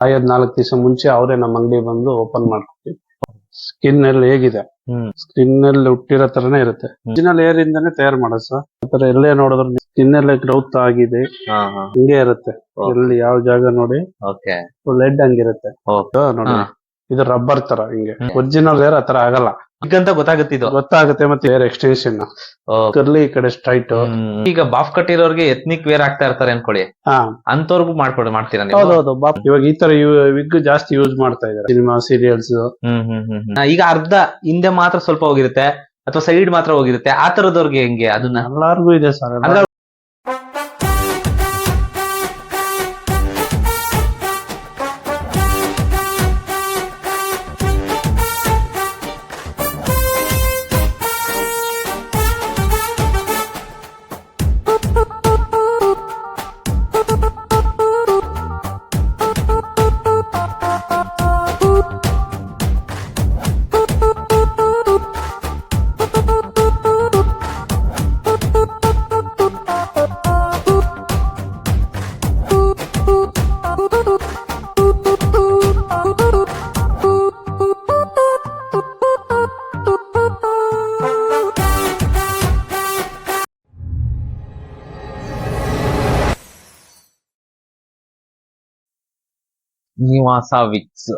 4 ದಿವಸ ಮುಂಚೆ ಅವರೇ ನಮ್ಮ ಅಂಗಡಿ ಬಂದು ಓಪನ್ ಮಾಡ್ಕೊಡ್ತೀವಿ. ಸ್ಕಿನ್ ಎಲ್ಲ ಹೇಗಿದೆ, ಸ್ಕಿನ್ ಅಲ್ಲಿ ಹುಟ್ಟಿರೋ ತರನೇ ಇರುತ್ತೆ. ಒರಿಜಿನಲ್ ಏರ್ ಇಂದಾನೆ ತಯಾರು ಮಾಡೋದು ಸರ್. ಆತರ ಎಲ್ಲೇ ನೋಡಿದ್ರು ಸ್ಕಿನ್ ಎಲ್ಲ ಗ್ರೌತ್ ಆಗಿದೆ ಹಿಂಗೆ ಇರುತ್ತೆ. ಎಲ್ಲಿ ಯಾವ ಜಾಗ ನೋಡಿ ಲೆಡ್ ಹಂಗಿರುತ್ತೆ ನೋಡಿ. ಇದು ರಬ್ಬರ್ ತರ ಹಿಂಗೆ. ಒರಿಜಿನಲ್ ಏರ್ ಆತರ ಆಗಲ್ಲ ಅಂತ ಗೊತ್ತಾಗುತ್ತೆ. ಮತ್ತೆ ಏರ್ ಎಕ್ಸ್ಟೆನ್ಷನ್ ಕರ್ಲಿ ಈ ಕಡೆ ಸ್ಟ್ರೈಟ್. ಈಗ ಬಾಫ್ ಕಟ್ಟಿರೋರ್ಗೆ ಎತ್ನಿಕ್ ವೇರ್ ಆಗ್ತಾ ಇರ್ತಾರೆ ಅನ್ಕೊಳ್ಳಿ, ಅಂತವ್ರಿಗೂ ಮಾಡ್ತೀರಾ ನೀವು? ಹೌದೌದು. ಇವಾಗ ಈ ತರ ವಿಗ್ ಜಾಸ್ತಿ ಯೂಸ್ ಮಾಡ್ತಾ ಇದಾರೆ ಸಿನಿಮಾ ಸೀರಿಯಲ್ಸ್. ಈಗ ಅರ್ಧ ಹಿಂದೆ ಮಾತ್ರ ಸ್ವಲ್ಪ ಹೋಗಿರುತ್ತೆ ಅಥವಾ ಸೈಡ್ ಮಾತ್ರ ಹೋಗಿರುತ್ತೆ, ಆ ತರದವ್ರಿಗೆ ಹೆಂಗೆ? ಅದನ್ನ ಎಲ್ಲಾರ್ಗು ಇದೆ ಸರ್. ನಿವಾಸ ವಿಕ್ಸ್.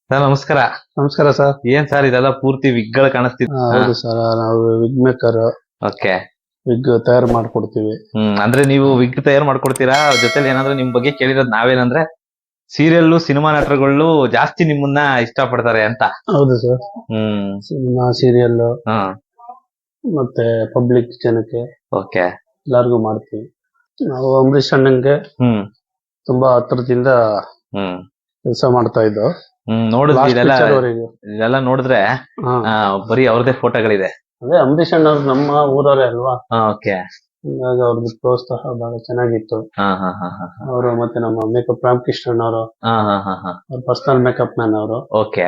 ಸರ್ ನಮಸ್ಕಾರ. ನಮಸ್ಕಾರ ಸರ್. ಏನ್ ಸರ್ ಇದೆಲ್ಲ ಪೂರ್ತಿ ವಿಗ್ಗಳು ಕಾಣಿಸ್ತಿದೆ? ಹೌದು ಸರ್, ನಾವು ವಿಗ್ ಮೇಕರ್. ಓಕೆ. ವಿಗ್ ತಯಾರು ಮಾಡ್ಕೊಡ್ತೀವಿ. ಅಂದ್ರೆ ನೀವು ವಿಗ್ ತಯಾರು ಮಾಡ್ಕೊಡ್ತೀರಾ? ಜೊತೆಲಿ ಏನಾದ್ರು ನಿಮ್ ಬಗ್ಗೆ ಕೇಳಿರೋದು ನಾವೇನಂದ್ರೆ ಸೀರಿಯಲ್ ಸಿನಿಮಾ ನಟರುಗಳು ಜಾಸ್ತಿ ನಿಮ್ಮನ್ನ ಇಷ್ಟ ಪಡ್ತಾರೆ ಅಂತ. ಹೌದು ಸರ್. ಸಿನಿಮಾ ಸೀರಿಯಲ್ ಮತ್ತೆ ಪಬ್ಲಿಕ್ ಜನಕ್ಕೆ ಓಕೆ ಎಲ್ಲಾರ್ಗು ಮಾಡ್ತೀವಿ. ನಾವು ಅಂಬರೀಷ್ ಅಣ್ಣಂಗೆ ತುಂಬಾ ಹತ್ರದಿಂದ ಕೆಲಸ ಮಾಡ್ತಾ ಇದ್ದೋ. ಇದೆಲ್ಲ ನೋಡಿದ್ರೆ ಬರೀ ಅವ್ರದೇ ಫೋಟೋಗಳಿದೆ. ಅದೇ ಅಂಬರೀಷ್ ಅಣ್ಣ ನಮ್ಮ ಊರವರೇ ಅಲ್ವಾ. ಓಕೆ. ಹಿಂಗಾಗಿ ಅವ್ರದ್ದು ಪ್ರೋತ್ಸಾಹ ಬಹಳ ಚೆನ್ನಾಗಿತ್ತು. ಅವರು ಮತ್ತೆ ನಮ್ಮ ಮೇಕಪ್ ರಾಮಕೃಷ್ಣ ಅವರು ಅವ್ರ ಪರ್ಸನಲ್ ಮೇಕಪ್ ಮ್ಯಾನ್ ಅವರು. ಓಕೆ.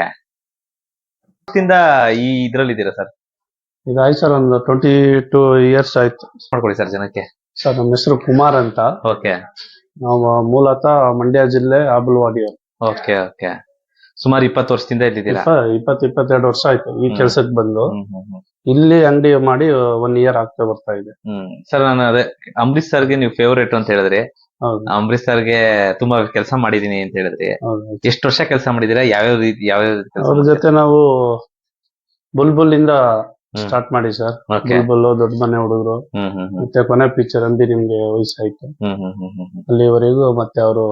ಈ ಇದ್ರಲ್ಲಿ ಇದ್ದೀರಾ ಸರ್? ಇದಾಯ್ತು ಸರ್, ಒಂದು 22 years ಆಯ್ತು. ಮಾಡ್ಕೊಳ್ಳಿ ಸರ್ ಜನಕ್ಕೆ. ಸರ್ ನಮ್ಮ ಹೆಸರು ಕುಮಾರ್ ಅಂತ. ಓಕೆ. ನಾವು ಮೂಲತಃ ಮಂಡ್ಯ ಜಿಲ್ಲೆ ಆಬಲ್ವಾಡಿ ಅವರು. Okay okay. ಸುಮಾರು 20 ವರ್ಷದಿಂದ ಇದ್ದೀರಾ? 22 ವರ್ಷ ಆಯ್ತು ಈ ಕೆಲ್ಸಕ್ಕೆ ಬಂದು. ಇಲ್ಲಿ ಅಂಗಡಿ ಮಾಡಿ 1 year ಆಗ್ತಾ ಬರ್ತಾ ಇದೆ. ಸರ್ ನಾನು ಅದೇ ಅಂಬರೀಷ್ ಸರ್ಗೆ ನೀವು ಫೇವರೇಟ್ ಅಂತ ಹೇಳಿದ್ರಿ. ಅಂಬರೀಷ್ ಸರ್ಗೆ ತುಂಬಾ ಕೆಲಸ ಮಾಡಿದೀನಿ ಅಂತ ಹೇಳಿದ್ರಿ. ಎಷ್ಟು ವರ್ಷ ಕೆಲಸ ಮಾಡಿದೀರಾ? ಯಾವ್ಯಾವ ಅವ್ರ ಜೊತೆ ನಾವು ಬುಲ್ಬುಲ್ ಇಂದ ಸ್ಟಾರ್ಟ್ ಮಾಡಿ ಸರ್. ಬುಲ್ಬುಲ್, ದೊಡ್ಡ ಮನೆ ಹುಡುಗರು, ಮತ್ತೆ ಕೊನೆ ಪಿಕ್ಚರ್ ಅಂದಿ ನಿಮ್ಗೆ ವಯಸ್ಸಾಯ್ತು ಅಲ್ಲಿವರೆಗೂ. ಮತ್ತೆ ಅವರು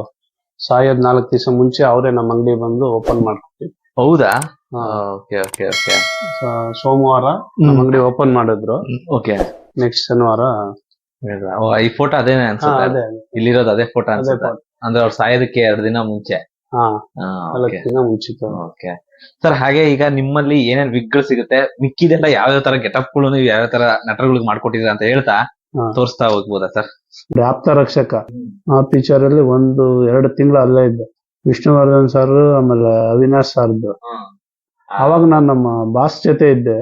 ಸಾಯೋದ್ 4 ದಿವಸ ಮುಂಚೆ ಅವರೇ ನಮ್ಮ ಅಂಗಡಿ ಬಂದು ಓಪನ್ ಮಾಡ್ಕೊಡ್ತೀವಿ. ಹೌದಾ? Okay okay okay. ಸೋಮವಾರ ನಮ್ಮ ಅಂಗಡಿ ಓಪನ್ ಮಾಡಿದ್ರು. ಓಕೆ. ನೆಕ್ಸ್ಟ್ ಶನಿವಾರ ಈ ಫೋಟೋ ಅದೇನೆ ಅನ್ಸುತ್ತೆ, ಇಲ್ಲಿರೋದು ಅದೇ ಫೋಟೋ ಅನ್ಸುತ್ತೆ. ಅಂದ್ರೆ ಅವ್ರು ಸಾಯೋದಕ್ಕೆ 2 ದಿನ ಮುಂಚೆ. 4 ದಿನ ಮುಂಚಿತ. Okay sir. ಹಾಗೆ ಈಗ ನಿಮ್ಮಲ್ಲಿ ಏನೇನ್ ವಿಗ್ಗಳು ಸಿಗುತ್ತೆ, ಮಿಕ್ಕಿದೆಲ್ಲ ಯಾವ್ಯಾವ ತರ ಗೆಟಪ್ ಗಳು ನೀವು ಯಾವ್ಯಾವ ತರ ನಟರುಗಳಿಗೆ ಮಾಡ್ಕೊಟ್ಟಿದ್ರ ಅಂತ ಹೇಳ್ತಾ ತೋರಿಸ್ತಾ ಹೋಗ್ಬೋದಾ ಸರ್? ಆಪ್ತ ರಕ್ಷಕ ಆ ಪಿಕ್ಚರ್ ಅಲ್ಲಿ 1-2 ತಿಂಗಳು ಅಲ್ಲೇ ಇದ್ದೆ. ವಿಷ್ಣುವರ್ಧನ್ ಸರ್ ಆಮೇಲೆ ಅವಿನಾಶ್ ಸರ್ದು. ಅವಾಗ ನಾನು ನಮ್ಮ ಬಾಸ್ ಜೊತೆ ಇದ್ದೆ,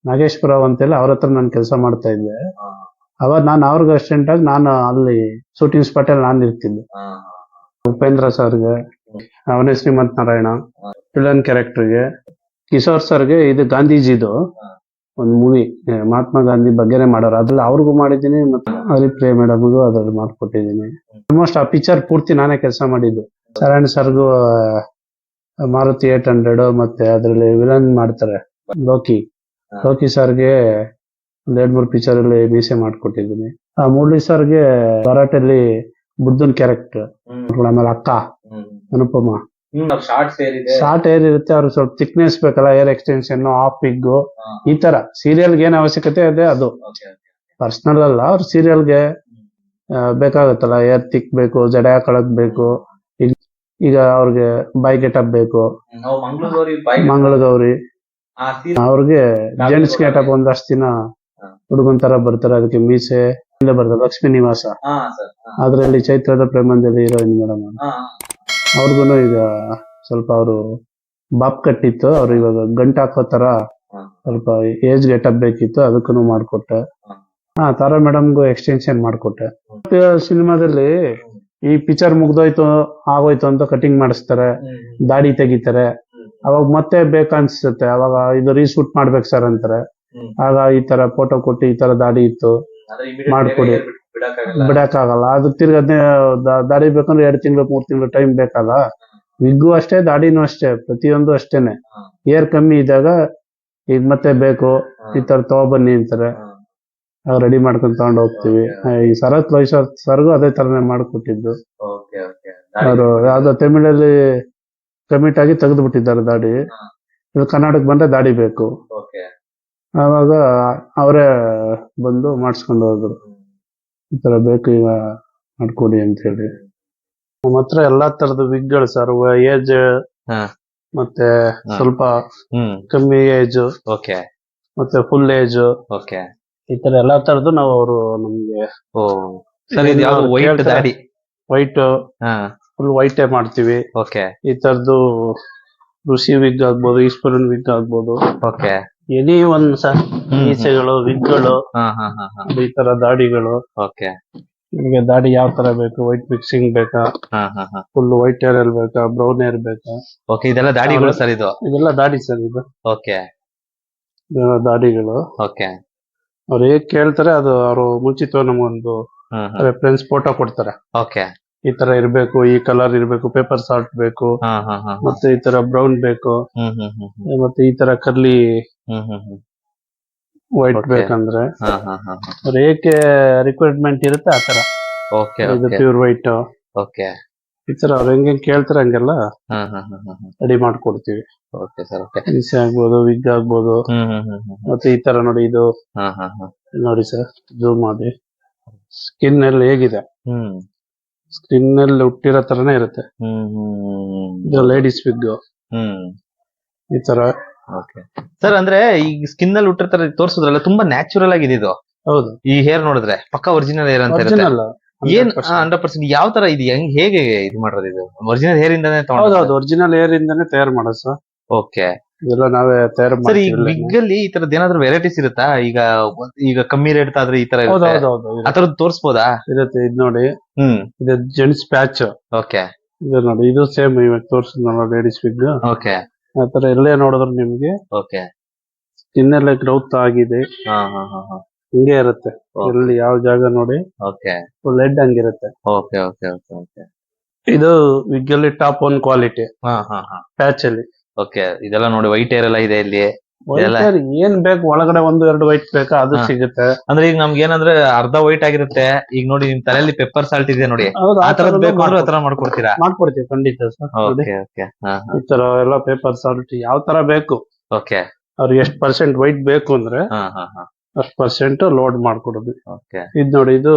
ನಾಗೇಶ್ವರರಾವ್ ಅಂತೇಳಿ ಅವ್ರ ಹತ್ರ ನಾನು ಕೆಲಸ ಮಾಡ್ತಾ ಇದ್ದೆ. ಅವಾಗ ನಾನು ಅವ್ರಿಗೆ ಅಸಿಸ್ಟೆಂಟ್ ಆಗಿ ನಾನು ಅಲ್ಲಿ ಶೂಟಿಂಗ್ ಸ್ಪಾಟ್ ಅಲ್ಲಿ ನಾನು ಇರ್ತಿದ್ದೆ. ಉಪೇಂದ್ರ ಸರ್ಗೆ, ಅವನೇ ಶ್ರೀಮಂತ್ ನಾರಾಯಣ ವಿಲನ್ ಕ್ಯಾರೆಕ್ಟರ್ಗೆ, ಕಿಶೋರ್ ಸರ್ಗೆ ಇದು ಗಾಂಧೀಜಿದು ಒಂದು ಮೂವಿ ಮಹಾತ್ಮ ಗಾಂಧಿ ಬಗ್ಗೆನೇ ಮಾಡೋರು, ಅದ್ರಲ್ಲಿ ಅವ್ರಿಗೂ ಮಾಡಿದ್ದೀನಿ. ಮತ್ತೆ ಹರಿಪ್ರಿಯ ಮೇಡಮ್ಗೂ ಅದ್ರಲ್ಲಿ ಮಾಡ್ಕೊಟ್ಟಿದ್ದೀನಿ. ಆಲ್ಮೋಸ್ಟ್ ಆ ಪಿಕ್ಚರ್ ಪೂರ್ತಿ ನಾನೇ ಕೆಲಸ ಮಾಡಿದ್ದು. ಸರಣ್ ಸರ್ಗೂ ಮಾರುತಿ 800 ಮತ್ತೆ ಅದ್ರಲ್ಲಿ ವಿಲನ್ ಮಾಡ್ತಾರೆ ಲೋಕಿ ಸರ್ಗೆ 2-3 ಪಿಕ್ಚರ್ ಅಲ್ಲಿ ಮೀಸೆ ಮಾಡ್ಕೊಟ್ಟಿದ್ದೀನಿ. ಆ ಮುರಳಿ ಸರ್ಗೆ ಭರಾಟೆಯಲ್ಲಿ ಬುದ್ಧನ್ ಕ್ಯಾರೆಕ್ಟರ್. ಆಮೇಲೆ ಅಕ್ಕ ಅನುಪಮ ಶಾರ್ಟ್ ಏರ್ ಇರುತ್ತೆ, ಅವ್ರಿಗೆ ಸ್ವಲ್ಪ ಥಿಕ್ನೆಸ್ ಬೇಕಲ್ಲ, ಏರ್ ಎಕ್ಸ್ಟೆನ್ಷನ್, ಆಫ್ ವಿಗ್, ಈ ತರ ಸೀರಿಯಲ್ಗೆ ಏನ್ ಅವಶ್ಯಕತೆ ಇದೆ ಅದು. ಪರ್ಸನಲ್ ಅಲ್ಲ, ಅವ್ರ ಸೀರಿಯಲ್ಗೆ ಬೇಕಾಗತ್ತಲ್ಲ, ಏರ್ ತಿಕ್ ಬೇಕು, ಜಡೆ ಹಾಕೊಳಕ್ ಬೇಕು. ಈಗ ಅವ್ರಿಗೆ ಬಾಯ್ ಗೆಟಪ್ ಬೇಕು, ಮಂಗಳಗೌರಿ ಅವ್ರಿಗೆ ಜೆಂಟ್ಸ್ ಗೆಟಪ್ ಒಂದಷ್ಟು ದಿನ ಹುಡುಗನ್ ತರ ಬರ್ತಾರೆ, ಅದಕ್ಕೆ ಮೀಸೆ ಬರ್ತಾರೆ. ಲಕ್ಷ್ಮೀ ನಿವಾಸ ಅದ್ರಲ್ಲಿ ಚೈತ್ರದ ಪ್ರೇಮದಲ್ಲಿ ಹೀರೋಯಿನ್ ಮೇಡಮ್ ಅವ್ರಿಗೂ ಈಗ ಸ್ವಲ್ಪ ಅವರು ಬಾಪ್ ಕಟ್ಟಿತ್ತು, ಅವ್ರು ಇವಾಗ ಗಂಟು ಹಾಕೋ ತರ ಸ್ವಲ್ಪ ಏಜ್ ಗೆಟಪ್ ಬೇಕಿತ್ತು, ಅದಕ್ಕೂ ಮಾಡ್ಕೊಟ್ಟೆ. ತಾರಾ ಮೇಡಮ್ಗೂ ಎಕ್ಸ್ಟೆನ್ಷನ್ ಮಾಡ್ಕೊಟ್ಟೆ. ಸಿನಿಮಾದಲ್ಲಿ ಈ ಪಿಕ್ಚರ್ ಮುಗ್ದೋಯ್ತು ಆಗೋಯ್ತು ಅಂತ ಕಟಿಂಗ್ ಮಾಡಿಸ್ತಾರೆ, ದಾಡಿ ತೆಗಿತಾರೆ. ಅವಾಗ ಮತ್ತೆ ಬೇಕನ್ಸುತ್ತೆ, ಅವಾಗ ಇದು ರೀಶೂಟ್ ಮಾಡ್ಬೇಕು ಸರ್ ಅಂತಾರೆ. ಆಗ ಈ ತರ ಫೋಟೋ ಕೊಟ್ಟು ಈ ತರ ದಾಡಿ ಇತ್ತು ಮಾಡ್ಕೊಡಿ, ಬಿಡಕ್ಕಾಗಲ್ಲ. ಅದು ತಿರ್ಗದ್ನೇ ದಾಡಿ ಬೇಕಂದ್ರೆ 2 ತಿಂಗಳು 3 ತಿಂಗಳು ಟೈಮ್ ಬೇಕಲ್ಲ. ವಿಗ್ಗು ಅಷ್ಟೇ, ದಾಡಿನೂ ಅಷ್ಟೇ, ಪ್ರತಿಯೊಂದು ಅಷ್ಟೇನೆ. ಏರ್ ಕಮ್ಮಿ ಇದ್ದಾಗ ಈಗ ಮತ್ತೆ ಬೇಕು ಈ ತರ ತಗೊಬನ್ನಿ ಅಂತಾರೆ, ರೆಡಿ ಮಾಡ್ಕೊಂಡು ತಗೊಂಡು ಹೋಗ್ತೀವಿ. ಈ ಶರತ್ ಲೋಹಿತ್ ಸರ್ಗೂ ಅದೇ ತರನೇ ಮಾಡ್ಕೊಟ್ಟಿದ್ದು. ಅವರು ಯಾವ್ದೋ ತಮಿಳಲ್ಲಿ ಕಮಿಟ್ ಆಗಿ ತೆಗೆದು ಬಿಟ್ಟಿದ್ದಾರೆ ದಾಡಿ. ಇದು ಕರ್ನಾಟಕ ಬಂದ್ರೆ ದಾಡಿ ಬೇಕು, ಆವಾಗ ಅವರೇ ಬಂದು ಮಾಡಿಸ್ಕೊಂಡು ಹೋದ್ರು. ಈ ತರ ಬೇಕು ಈಗ ಮಾಡ್ಕೊಡಿ ಅಂತ ಹೇಳಿ. ನಮ್ಮ ಹತ್ರ ಎಲ್ಲಾ ತರದ ವಿಗ್ಗಳು ಸರ್, ಏಜ್ ಮತ್ತೆ ಸ್ವಲ್ಪ ಕಮ್ಮಿ ಏಜ್ ಮತ್ತೆ ಫುಲ್ ಏಜ್, ಈ ತರ ಎಲ್ಲಾ ತರದ್ದು ನಾವು ಅವರು ನಮ್ಗೆ ವೈಟ್ ಫುಲ್ ವೈಟೇ ಮಾಡ್ತೀವಿ. ಈ ತರದ್ದು ಋಷಿ ವಿಗ್ ಆಗ್ಬೋದು, ಈಶ್ವರನ್ ವಿಗ್ ಆಗ್ಬೋದು, ಎನಿ ಒಂದ್ ಸರ್ ಮೀಸೆಗಳು, ವಿಗ್ಗಳು, ಈ ತರ ದಾಡಿಗಳು. ನಿಮಗೆ ದಾಡಿ ಯಾವ ತರ ಬೇಕು, ವೈಟ್ ಮಿಕ್ಸಿಂಗ್ ಬೇಕಾ, ಫುಲ್ ವೈಟ್ ಹೇರ್ ಅಲ್ಲಿ ಬೇಕಾ, ಬ್ರೌನ್ ಹೇರ್ ಬೇಕಾ? ಇದೆಲ್ಲ ದಾಡಿಗಳು ಸರ್? ಇದೆಲ್ಲ ದಾಡಿ ಸರ್. ಇದು ದಾಡಿಗಳು. ಅವ್ರು ಹೇಗ್ ಕೇಳ್ತಾರೆ ಅದು ಅವರು ಮುಂಚಿತವಾಗಿ ನಮಗೊಂದು ರೆಫರೆನ್ಸ್ ಫೋಟೋ ಕೊಡ್ತಾರೆ. ಈ ತರ ಇರ್ಬೇಕು, ಈ ಕಲರ್ ಇರ್ಬೇಕು, ಪೇಪರ್ ಸಾಲ್ಟ್ ಬೇಕು, ಮತ್ತೆ ಈ ತರ ಬ್ರೌನ್ ಬೇಕು, ಮತ್ತೆ ಈ ತರ ಕರ್ಲಿ ವೈಟ್ ಬೇಕಂದ್ರೆ ಅವ್ರು ಏಕೆ ರಿಕ್ವೈರ್ಮೆಂಟ್ ಇರುತ್ತೆ ಆ ತರ. ಇದು ಪ್ಯೂರ್ ವೈಟ್, ಈ ತರ ಅವ್ರು ಹೆಂಗೆ ಕೇಳ್ತಾರೆ ಹಂಗೆಲ್ಲ ರೆಡಿ ಮಾಡ್ಕೊಡ್ತೀವಿ. ಮೀಸೆ ಆಗ್ಬೋದು, ವಿಗ್ ಆಗ್ಬೋದು. ಮತ್ತೆ ಈ ತರ ನೋಡಿ, ಇದು ನೋಡಿ ಸರ್, ಜೂಮ್ ಮಾಡಿ, ಸ್ಕಿನ್ ಎಲ್ಲ ಹೇಗಿದೆ, ಸ್ಕಿನ್ ಅಲ್ಲಿ ಹುಟ್ಟಿರೋ ತರನೇ ಇರುತ್ತೆ. ಇದು ಲೇಡೀಸ್ ವಿಗ್ ಈ ತರ. ಸರ್ ಅಂದ್ರೆ ಈಗ ಸ್ಕಿನ್ ಅಲ್ಲಿ ಹುಟ್ಟಿರ್ತಾರೆ ತೋರ್ಸಿದ್ರಲ್ಲ, ತುಂಬಾ ನ್ಯಾಚುರಲ್ ಆಗಿದೆ ಇದು. ಹೌದು, ಈ ಹೇರ್ ನೋಡಿದ್ರೆ ಪಕ್ಕಾ ಒರಿಜಿನಲ್ ಹೇರ್ ಅಂತ ಇರುತ್ತೆ. ಏನ್ 100% ಯಾವ ತರ ಇದು, ಹೇಗೆ ಇದು ಮಾಡೋದು? ಇದು ಒರಿಜಿನಲ್ ಹೇರ್ ಇಂದಾನೆ ಹೌದು, ಒರಿಜಿನಲ್ ಹೇರ್ ಇಂದಾನೆ ತಯಾರು ಮಾಡೋದು ಸರ್. ಇದೆಲ್ಲ ನಾವೇ ತಯಾರು ಮಾಡ್ತೀವಿ. ಈ ವಿಗ್ ಅಲ್ಲಿ ಈ ತರದ್ ಏನಾದ್ರು ವೆರೈಟೀಸ್ ಇರುತ್ತಾ? ಈಗ ಕಮ್ಮಿ ರೇಟ್ ಆದ್ರೆ ಈ ತರ ಆ ತರದ್ ತೋರ್ಸ್ಬೋದಾ? ಇರುತ್ತೆ. ಇದ್ ನೋಡಿ, ಇದು ಜೆಂಟ್ಸ್ ಪ್ಯಾಚ್. ಇದು ನೋಡಿ, ಇದು ಸೇಮ್ ಇವಾಗ ತೋರ್ಸಿದ್ನಲ್ಲ ಲೇಡೀಸ್ ವಿಗ್, ಆತರ ಎಲ್ಲೇ ನೋಡಿದ್ರು ನಿಮ್ಗೆ ಸ್ಕಿನ್ ಎಲ್ಲ ಗ್ರೌತ್ ಆಗಿದೆ ಹಿಂಗೆ ಇರುತ್ತೆ. ಎಲ್ಲಿ ಯಾವ ಜಾಗ ನೋಡಿ ಫುಲ್ ಲೆಡ್ ಹಂಗಿರುತ್ತೆ. ಇದು ವಿಗ್ ಅಲ್ಲಿ ಟಾಪ್ 1 ಕ್ವಾಲಿಟಿ ಪ್ಯಾಚ್ ಅಲ್ಲಿ. ಇದೆಲ್ಲ ನೋಡಿ, ವೈಟ್ ಹೇರ್ ಎಲ್ಲ ಇದೆ ಇಲ್ಲಿ. ಏನ್ ಬೇಕು ಒಳಗಡೆ 1-2 ವೈಟ್ ಬೇಕಾ ಅದು ಸಿಗುತ್ತೆ. ಅಂದ್ರೆ ಈಗ ನಮ್ಗೆ ಏನಂದ್ರೆ ಅರ್ಧ ವೈಟ್ ಆಗಿರುತ್ತೆ. ಈಗ ನೋಡಿ ನಿಮ್ ತಲೆಯಲ್ಲಿ ಪೆಪ್ಪರ್ ಸಾಲ್ಟ್ ಇದೆ ನೋಡಿ, ಆ ತರದ್ ಬೇಕು ಅಂದ್ರೆ ಆ ತರ ಮಾಡ್ಕೊಡ್ತೀರಾ? ಮಾಡ್ಕೊಡ್ತೀವಿ ಖಂಡಿತ ಸರ್. ಈ ತರ ಎಲ್ಲ ಪೇಪರ್ ಸಾಲ್ಟ್ ಯಾವ ತರ ಬೇಕು, ಅವ್ರಿಗೆ ಎಷ್ಟು % ವೈಟ್ ಬೇಕು ಅಂದ್ರೆ ಅಷ್ಟು % ಲೋಡ್ ಮಾಡ್ಕೊಡೋದು. ಇದ್ ನೋಡಿ, ಇದು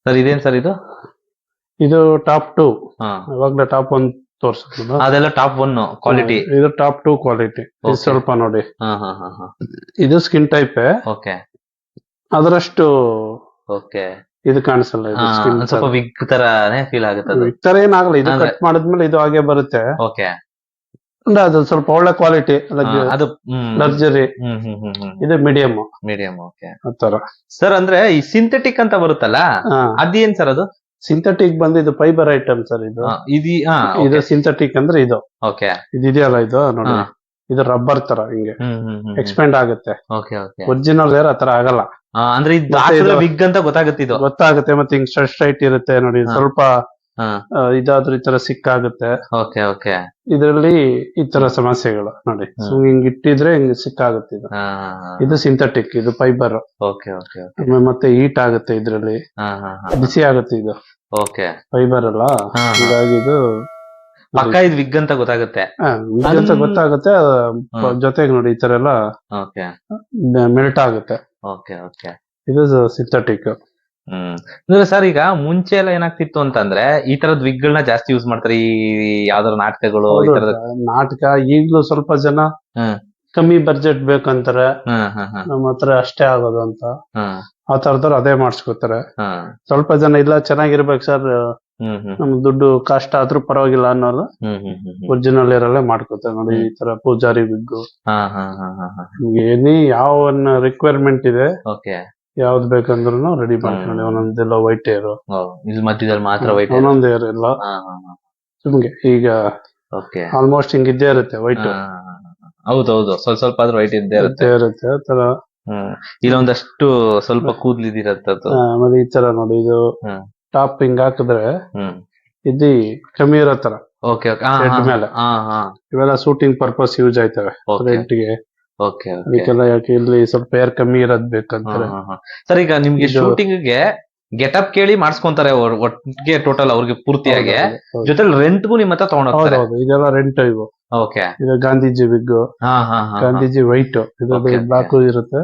ಸರ್ ಇದೇನ್ ಸರ್ ಇದು? ಇದು ಟಾಪ್ 2. ಇವಾಗ್ಲೇ ಟಾಪ್ 1 ತೋರ್ಸಿದ್ರು, ಅದೆಲ್ಲ ಟಾಪ್ 1 ಕ್ವಾಲಿಟಿ. ಇದು ಟಾಪ್ 2 ಕ್ವಾಲಿಟಿ. ಸ್ವಲ್ಪ ನೋಡಿ, ಇದು ಸ್ಕಿನ್ ಟೈಪ್ ಅದರಷ್ಟು ಇದು ಕಾಣಿಸಲ್ಲ. ಇದು ಸ್ಕಿನ್ ಸ್ವಲ್ಪ ವಿಗ್ ತರಾನೇ ಫೀಲ್ ಆಗುತ್ತೆ. ವಿಗ್ ತರ ಏನಾಗಲ್ಲ, ಇದು ಕಟ್ ಮಾಡಿದ್ಮೇಲೆ ಇದು ಹಾಗೆ ಬರುತ್ತೆ. ಅದು ಸ್ವಲ್ಪ ಒಳ್ಳೆ ಕ್ವಾಲಿಟಿ, ಲಕ್ಸುರಿ. ಇದು ಮೀಡಿಯಂ. ಆತರ ಸರ್. ಅಂದ್ರೆ ಈ ಸಿಂಥೆಟಿಕ್ ಅಂತ ಬರುತ್ತಲ್ಲ, ಅದೇನ್ ಸರ್ ಅದು? ಸಿಂಥೆಟಿಕ್ ಬಂದು ಇದು ಫೈಬರ್ ಐಟಮ್ ಸರ್. ಇದು ಸಿಂಥೆಟಿಕ್ ಅಂದ್ರೆ ಇದು ಇದೆಯಲ್ಲ, ಇದು ನೋಡಿ, ಇದು ರಬ್ಬರ್ ತರ ಹಿಂಗೆ ಎಕ್ಸ್ಪೆಂಡ್ ಆಗುತ್ತೆ. ಒರಿಜಿನಲ್ ಹೇರ್ ಆತರ ಆಗಲ್ಲ. ಅಂದ್ರೆ ವಿಗ್ ಅಂತ ಗೊತ್ತಾಗುತ್ತೆ. ಮತ್ತೆ ಹಿಂಗ್ ಸ್ಟ್ರೈಟ್ ಇರುತ್ತೆ ನೋಡಿ, ಸ್ವಲ್ಪ ಇದಾದ್ರೂ ಈ ತರ ಸಿಕ್ಕಾಗುತ್ತೆ. ಇದರಲ್ಲಿ ಈ ತರ ಸಮಸ್ಯೆಗಳು ನೋಡಿ, ಹಿಂಗ್ ಇಟ್ಟಿದ್ರೆ ಹಿಂಗ್ ಸಿಕ್ಕಾಗುತ್ತೆ. ಇದು ಸಿಂಥೆಟಿಕ್, ಇದು ಫೈಬರ್. ಮತ್ತೆ ಹೀಟ್ ಆಗುತ್ತೆ, ಇದ್ರಲ್ಲಿ ಬಿಸಿ ಆಗುತ್ತೆ. ಇದು ಫೈಬರ್ ಅಲ್ಲ, ಹೀಗಾಗಿ ಇದು ಪಕ್ಕ ಇದು ವಿಗ್ ಅಂತ ಗೊತ್ತಾಗುತ್ತೆ. ಗೊತ್ತಾಗುತ್ತೆ. ಜೊತೆಗೆ ನೋಡಿ, ಈ ತರ ಎಲ್ಲ ಮೆಲ್ಟ್ ಆಗುತ್ತೆ. ಇದು ಸಿಂಥೆಟಿಕ್. ಅಂದ್ರೆ ಸರ್, ಈಗ ಮುಂಚೆ ಎಲ್ಲ ಏನಾಗ್ತಿತ್ತು ಅಂತಂದ್ರೆ ಈ ತರದ್ ವಿಗ್ ಗಳನ್ನ ಜಾಸ್ತಿ ಯೂಸ್ ಮಾಡ್ತಾರೆ. ಈ ಯಾವ್ದಾರ ನಾಟಕಗಳು, ನಾಟಕ. ಈಗ್ಲೂ ಸ್ವಲ್ಪ ಜನ ಕಮ್ಮಿ ಬಡ್ಜೆಟ್ ಬೇಕಂತಾರೆ, ನಮ್ಮ ಹತ್ರ ಅಷ್ಟೇ ಆಗೋದು ಅಂತ ಆ ತರದವ್ರು ಅದೇ ಮಾಡ್ಸ್ಕೊತಾರೆ. ಸ್ವಲ್ಪ ಜನ ಇಲ್ಲ ಚೆನ್ನಾಗಿರ್ಬೇಕು ಸರ್, ನಮ್ ದುಡ್ಡು ಕಷ್ಟ ಆದ್ರೂ ಪರವಾಗಿಲ್ಲ ಅನ್ನೋರು ಒರಿಜಿನಲ್ ಹೇರಲ್ಲೇ ಮಾಡ್ಕೋತಾರೆ. ನೋಡಿ, ಈ ತರ ಪೂಜಾರಿ ವಿಗ್, ಏನಿ ಯಾವ ರಿಕ್ವೈರ್ಮೆಂಟ್ ಇದೆ ಯಾವ್ದು ಬೇಕಂದ್ರು ರೆಡಿ ಮಾಡ್ಕೊಂಡು ಒಂದೊಂದೆಲ್ಲ ವೈಟ್ ಏರು, ಇಲ್ಲಿ ಮಧ್ಯದಲ್ಲಿ ಮಾತ್ರ ವೈಟ್ ಒಂದೊಂದು ಏರ್ ಎಲ್ಲ ನಿಮ್ಗೆ ಈಗ ಆಲ್ಮೋಸ್ಟ್ ಹಿಂಗ್ ಇದ್ದೇ ಇರುತ್ತೆ ವೈಟ್. ಹೌದೌದು, ಸ್ವಲ್ಪ ಸ್ವಲ್ಪ ಆದ್ರೂ ವೈಟ್ ಇದ್ದೇ ಇರುತ್ತೆ ಆತರ. ಇಲ್ಲೊಂದಷ್ಟು ಸ್ವಲ್ಪ ಕೂದ್ಲಿದಿರತ್ತದು. ಆಮೇಲೆ ಈ ತರ ನೋಡಿ, ಇದು ಟಾಪ್ ಹಿಂಗ್ ಹಾಕಿದ್ರೆ ಇದು ಕಮ್ಮಿ ಇರೋ ತರ ಹೆಡ್ ಮೇಲೆ. ಇವೆಲ್ಲ ಶೂಟಿಂಗ್ ಪರ್ಪಸ್ ಯೂಸ್ ಆಯ್ತವೆ ಫ್ರಂಟ್ ಗೆ. ಅದಕ್ಕೆಲ್ಲ ಯಾಕೆ ಇಲ್ಲಿ ಸ್ವಲ್ಪ ಏರ್ ಕಮ್ಮಿ ಇರೋದ್ ಬೇಕಂತಾರೆ. ಸರ್, ಈಗ ನಿಮ್ಗೆ ಶೂಟಿಂಗ್ ಗೆ ಗೆಟಪ್ ಕೇಳಿ ಮಾಡಿಸ್ಕೊಂತಾರೆ ಒಟ್ಟಿಗೆ ಟೋಟಲ್ ಅವ್ರಿಗೆ ಪೂರ್ತಿಯಾಗಿ, ಜೊತೆಲಿ ರೆಂಟ್ಗೂ ನಿಮ್ಮ ಹತ್ರ ತಗೊಂಡ್ ಹೋಗ್ತಾರೆ. ಇದೆಲ್ಲ ರೆಂಟ್. ಇವು ಇದು ಗಾಂಧೀಜಿ ವಿಗ್, ಗಾಂಧೀಜಿ ವೈಟ್, ಇದು ಬ್ಲಾಕ್ ಇರುತ್ತೆ,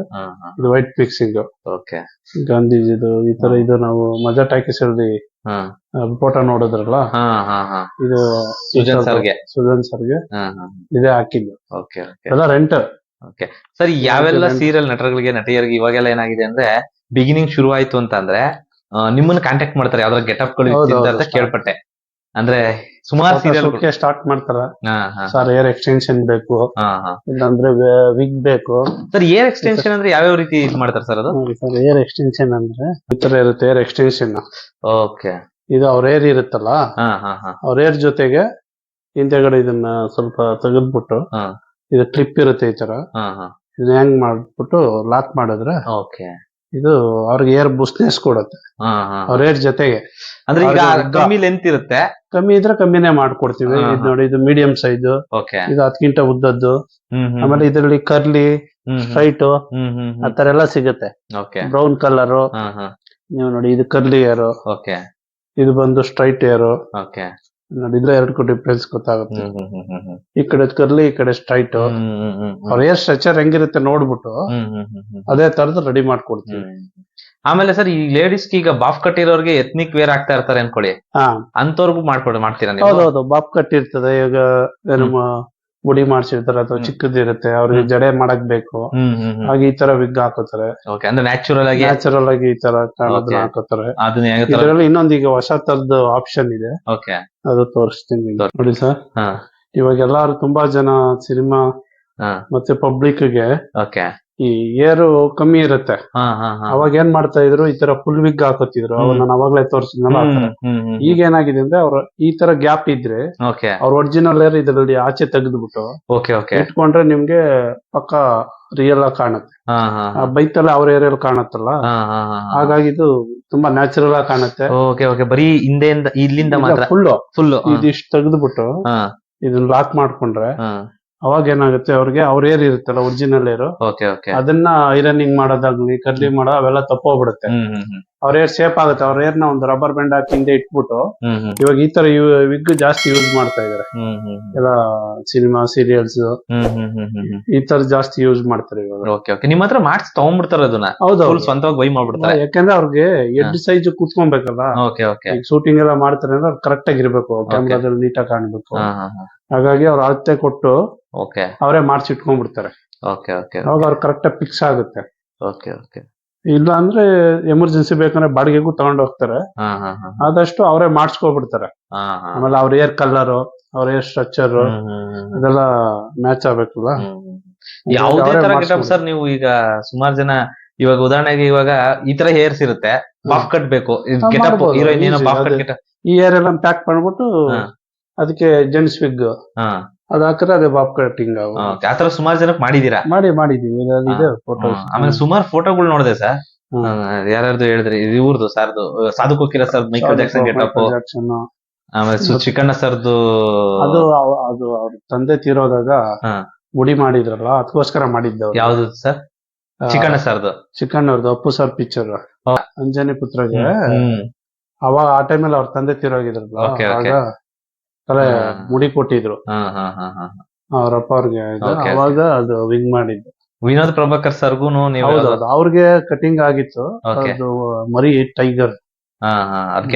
ಇದು ವೈಟ್ ಮಿಕ್ಸಿಂಗ್ ಗಾಂಧೀಜಿದು. ಈ ತರ ಇದು ನಾವು ಮಜಾ ಟಾಕೀಸ್ ಅಲ್ಲಿ ಫೋಟೋ ನೋಡಿದ್ರಲ್ಲ, ಇದು ಸುಜನ್ ಸರ್ಗೆ ಇದೇ ಹಾಕಿದ್ದು. ಎಲ್ಲ ರೆಂಟ್. ಸರ್, ಯಾವೆಲ್ಲ ಸೀರಿಯಲ್ ನಟರುಗಳಿಗೆ ನಟಿಯರಿಗೆ ಇವಾಗೆಲ್ಲ ಏನಾಗಿದೆ ಅಂದ್ರೆ, ಬಿಗಿನಿಂಗ್ ಶುರು ಆಯ್ತು ಅಂತ ಅಂದ್ರೆ ನಿಮ್ಮನ್ನ ಕಾಂಟ್ಯಾಕ್ಟ್ ಮಾಡ್ತಾರೆ ಯಾವ್ದಾರ ಗೆಟಪ್ ಗಳು ಅಂತ ಕೇಳ್ಪಟ್ಟೆ. ಅಂದ್ರೆ ಸುಮಾರು ಸೀರಿಯಲ್ ಸ್ಟಾರ್ಟ್ ಮಾಡ್ತಾರ. ಸರ್ ಏರ್ ಎಕ್ಸ್ಟೆನ್ಷನ್ ಬೇಕು, ಇಲ್ಲಾಂದ್ರೆ ವಿಗ್ ಬೇಕು. ಸರ್, ಏರ್ ಎಕ್ಸ್ಟೆನ್ಷನ್ ಅಂದ್ರೆ ಯಾವ್ಯಾವ ರೀತಿ ಇದು ಮಾಡ್ತಾರೆ ಸರ್ ಅದು? ಸರ್, ಏರ್ ಎಕ್ಸ್ಟೆನ್ಷನ್ ಅಂದ್ರೆ ಈ ತರ ಇರುತ್ತೆ ಏರ್ ಎಕ್ಸ್ಟೆನ್ಷನ್. ಇದು ಅವ್ರ ಏರ್ ಇರುತ್ತಲ್ಲ, ಅವ್ರ ಏರ್ ಜೊತೆಗೆ ಹಿಂದೆಗಡೆ ಇದನ್ನ ಸ್ವಲ್ಪ ತೆಗೆದ್ಬಿಟ್ಟು, ಇದು ಕ್ಲಿಪ್ ಇರುತ್ತೆ ಈ ತರ, ಇದನ್ನ ಹೆಂಗ್ ಮಾಡ್ಬಿಟ್ಟು ಲಾಕ್ ಮಾಡಿದ್ರೆ ಇದು ಅವ್ರಿಗೆ ಏರ್ ಬೂಸ್ಟ್ನೆಸ್ ಕೊಡುತ್ತೆ ಅವ್ರ ಏರ್ ಜೊತೆಗೆ. ಅಂದ್ರೆ ಈಗ ಕಮ್ಮಿ ಲೆಂತ್ ಇರುತ್ತೆ, ಕಮ್ಮಿ ಇದ್ರೆ ಕಮ್ಮಿನೇ ಮಾಡ್ಕೊಡ್ತೀವಿ. ಇದು ನೋಡಿ, ಇದು ಮೀಡಿಯಂ ಸೈಜ್, ಇದು 10ಕ್ಕಿಂತ ಉದ್ದದ್ದು. ಆಮೇಲೆ ಇದರಲ್ಲಿ ಕರ್ಲಿ, ಸ್ಟ್ರೈಟ್ ಆತರ ಎಲ್ಲ ಸಿಗುತ್ತೆ. ಬ್ರೌನ್ ಕಲರ್ ನೀವು ನೋಡಿ, ಇದು ಕರ್ಲಿ ಏರು, ಇದು ಬಂದು ಸ್ಟ್ರೈಟ್ ಏರು. ನೋಡಿ, ಇದ್ರೆ ಎರಡಕ್ಕೂ ಡಿಫ್ರೆನ್ಸ್ ಗೊತ್ತಾಗುತ್ತೆ. ಈ ಕಡೆ ಕರ್ಲಿ, ಈ ಕಡೆ ಸ್ಟ್ರೈಟ್. ಅವ್ರ ಏರ್ ಸ್ಟ್ರಕ್ಚರ್ ಹೆಂಗಿರುತ್ತೆ ನೋಡ್ಬಿಟ್ಟು ಅದೇ ತರದ್ ರೆಡಿ ಮಾಡ್ಕೊಡ್ತೀವಿ. ಆಮೇಲೆ ಸರ್, ಈ ಲೇಡೀಸ್ ಈಗ ಬಾಫ್ ಕಟ್ಟಿರೋರ್ಗೆ ಎತ್ನಿಕ್ ವೇರ್ ಆಗ್ತಾ ಇರ್ತಾರೆ ಅನ್ಕೊಳ್ಳಿ, ಅಂತವ್ರಿಗೂ ಮಾಡ್ತೀರಾ ನೀವು? ಹೌದೌದು, ಬಾಫ್ ಕಟ್ ಇರ್ತದೆ. ಈಗ ಮುಡಿ ಮಾಡ್ಸಿರ್ತಾರೆ ಅಥವಾ ಚಿಕ್ಕದಿರುತ್ತೆ, ಅವ್ರಿಗೆ ಜಡೆ ಮಾಡಕ್ ಬೇಕು, ಹಾಗೆ ಈ ತರ ವಿಗ್ ಹಾಕೋತಾರೆ. ಅಂದ್ರೆ ನ್ಯಾಚುರಲ್ ಆಗಿ ಈ ತರ ಕಾಣೋದನ್ನ ಹಾಕೋತಾರೆ. ಇದರಲ್ಲಿ ಇನ್ನೊಂದು ಈಗ ಹೊಸ ತರದ ಆಪ್ಷನ್ ಇದೆ, ಅದು ತೋರಿಸ್ತೀನಿ ನೋಡಿ ಸರ್. ಇವಾಗ ಎಲ್ಲಾರು ತುಂಬಾ ಜನ ಸಿನಿಮಾ ಮತ್ತೆ ಪಬ್ಲಿಕ್ ಗೆ ಈ ಏರು ಕಮ್ಮಿ ಇರುತ್ತೆ, ಅವಾಗ ಏನ್ ಮಾಡ್ತಾ ಇದ್ರು, ಈ ತರ ಫುಲ್ ವಿಗ್ ಹಾಕೋತಿದ್ರು. ನಾನು ಅವಾಗ್ಲೇ ತೋರಿಸಿದ್ನಲ್ಲ. ಈಗ ಏನಾಗಿದೆ ಅಂದ್ರೆ, ಅವ್ರ ಈ ತರ ಗ್ಯಾಪ್ ಇದ್ರೆ ಅವ್ರ ಒರಿಜಿನಲ್ ಏರ್ ಇದರಲ್ಲಿ ಆಚೆ ತೆಗೆದ್ಬಿಟ್ಟು ಇಟ್ಕೊಂಡ್ರೆ ನಿಮ್ಗೆ ಪಕ್ಕ ರಿಯಲ್ ಆಗಿ ಕಾಣುತ್ತೆ. ಬೈತಲ್ಲ ಅವ್ರ ಏರಿಯಲ್ಲಿ ಕಾಣುತ್ತಲ್ಲ, ಹಾಗಾಗಿ ಇದು ತುಂಬಾ ನ್ಯಾಚುರಲ್ ಆಗಿ ಕಾಣುತ್ತೆ. ಬರೀ ಹಿಂದೆಯಿಂದ ಇಲ್ಲಿಂದ ಮಾತ್ರ ಫುಲ್ ಇದಿಷ್ಟು ತೆಗೆದ್ಬಿಟ್ಟು ಇದನ್ನ ಲಾಕ್ ಮಾಡ್ಕೊಂಡ್ರೆ ಅವಾಗ ಏನಾಗುತ್ತೆ, ಅವ್ರಿಗೆ ಅವ್ರ ಏರ್ ಇರುತ್ತಲ್ಲ ಒರಿಜಿನಲ್ ಏರು, ಅದನ್ನ ಐರನಿಂಗ್ ಮಾಡೋದಾಗ್ಲಿ ಕರ್ಲಿ ಮಾಡೋ ಅವೆಲ್ಲ ತಪ್ಪೋಗ್ಬಿಡುತ್ತೆ. ಅವ್ರ ಏರ್ ಸೇಫ್ ಆಗುತ್ತೆ. ಅವ್ರ ಏರ್ನ ಒಂದು ರಬ್ಬರ್ ಬ್ಯಾಂಡ್ ಹಾಕಿ ಹಿಂದೆ ಇಟ್ಬಿಟ್ಟು ಇವಾಗ ಈ ತರ ವಿಗ್ ಜಾಸ್ತಿ ಯೂಸ್ ಮಾಡ್ತಾ ಇದಾರೆ. ಎಲ್ಲ ಸಿನಿಮಾ ಸೀರಿಯಲ್ಸ್ ಈ ತರ ಜಾಸ್ತಿ ಯೂಸ್ ಮಾಡ್ತಾರೆ ಇವಾಗ. ನಿಮ್ ಹತ್ರ ಮಾಡ್ಸಿ ತಗೊಂಡ್ಬಿಡ್ತಾರೆ ಅದನ್ನ? ಹೌದು, ಸ್ವಂತವಾಗಿ ಬೈ ಮಾಡ್ಬಿಡ್ತಾರೆ. ಯಾಕಂದ್ರೆ ಅವ್ರಿಗೆ ಎಡ್ ಸೈಜ್ ಕೂತ್ಕೊಬೇಕಲ್ಲ. ಶೂಟಿಂಗ್ ಎಲ್ಲ ಮಾಡ್ತಾರೆ ಅಂದ್ರೆ ಕರೆಕ್ಟ್ ಆಗಿರ್ಬೇಕು, ಕ್ಯಾಮ್ರಾದಲ್ಲಿ ನೀಟಾಗಿ ಕಾಣ್ಬೇಕು. ಹಾಗಾಗಿ ಅವ್ರ ಅಳತೆ ಕೊಟ್ಟು ಅವರೇ ಮಾಡ್ಸಿಟ್ಕೊಂಡ್ಬಿಡ್ತಾರೆ. ಅವಾಗ ಅವ್ರು ಕರೆಕ್ಟ್ ಫಿಕ್ಸ್ ಆಗುತ್ತೆ. ಇಲ್ಲ ಅಂದ್ರೆ ಎಮರ್ಜೆನ್ಸಿ ಬೇಕಂದ್ರೆ ಬಾಡಿಗೆಗೂ ತಗೊಂಡ್ ಹೋಗ್ತಾರೆ. ಆದಷ್ಟು ಅವರೇ ಮಾಡ್ಸ್ಕೊಬಿಡ್ತಾರೆ. ಆಮೇಲೆ ಅವ್ರ ಏರ್ ಕಲರ್, ಅವ್ರ ಏರ್ ಸ್ಟ್ರಕ್ಚರ್ ಅದೆಲ್ಲ ಮ್ಯಾಚ್ ಆಗ್ಬೇಕಲ್ಲ. ಯಾವುದೇ ತರ ಗೆಟಪ್ ಸರ್, ನೀವು ಈಗ ಸುಮಾರು ಜನ ಇವಾಗ ಉದಾಹರಣೆಗೆ ಇವಾಗ ಈ ತರ ಹೇರ್ಸ್ ಇರುತ್ತೆ, ಬಾಫ್ ಕಟ್ ಬೇಕು, ಗೆಟಪ್ ಹೀರೋಯಿನ್ ಬಾಫ್ ಕಟ್ ಈ ಏರ್ ಎಲ್ಲ ಪ್ಯಾಕ್ ಮಾಡ್ಬಿಟ್ಟು ಅದಕ್ಕೆ ಜೆಂಟ್ಸ್ ವಿಗ್ ಅದ್ ಹಾಕಿದ್ರೆ ಅದೇ ಬಾಬ್ ಕಟಿಂಗ್. ಆತರ ಸುಮಾರು ಜನಕ್ಕೆ ಮಾಡಿದೀರಾ? ಮಾಡಿದೀವಿ. ಫೋಟೋ ಆಮೇಲೆ ಸುಮಾರು ಫೋಟೋಗಳು ನೋಡಿದೆ ಸರ್. ಯಾರ್ಯಾರ್ದು ಹೇಳಿದ್ರಿ? ಇವ್ರದ್ದು ಸರ್ದು, Sadhu Kokila sir, Michael Jackson getup, ಆಮೇಲೆ ಚಿಕ್ಕಣ್ಣ ಸರ್ದು. ಅದು ಅವ್ರ ತಂದೆ ತೀರೋದಾಗ ಮುಡಿ ಮಾಡಿದ್ರಲ್ಲ, ಅದಕ್ಕೋಸ್ಕರ ಮಾಡಿದ್ದವ್ರು. ಯಾವ್ದು ಸರ್? ಚಿಕ್ಕಣ್ಣ ಸರ್ದು? ಚಿಕ್ಕಣ್ಣವ್ರದ್ದು ಅಪ್ಪು ಸರ್ ಪಿಕ್ಚರ್ ಅಂಜನಿ ಪುತ್ರಗೆ. ಅವಾಗ ಆ ಟೈಮಲ್ಲಿ ಅವ್ರ ತಂದೆ ತೀರೋಗಿದ್ರಲ್ಲ, ಆಗ ಮುಡಿ ಕೊಟ್ಟಿದ್ರು ಅವ್ರಪ್ಪ ಅವ್ರಿಗೆ. ಅವಾಗ ಅದು ವಿಂಗ್ ಮಾಡಿದ್ದು. ವಿನೋದ್ ಪ್ರಭಾಕರ್ ಸರ್ಗೂ ಅವ್ರಿಗೆ ಕಟಿಂಗ್ ಆಗಿತ್ತು. ಅದು ಮರಿ ಟೈಗರ್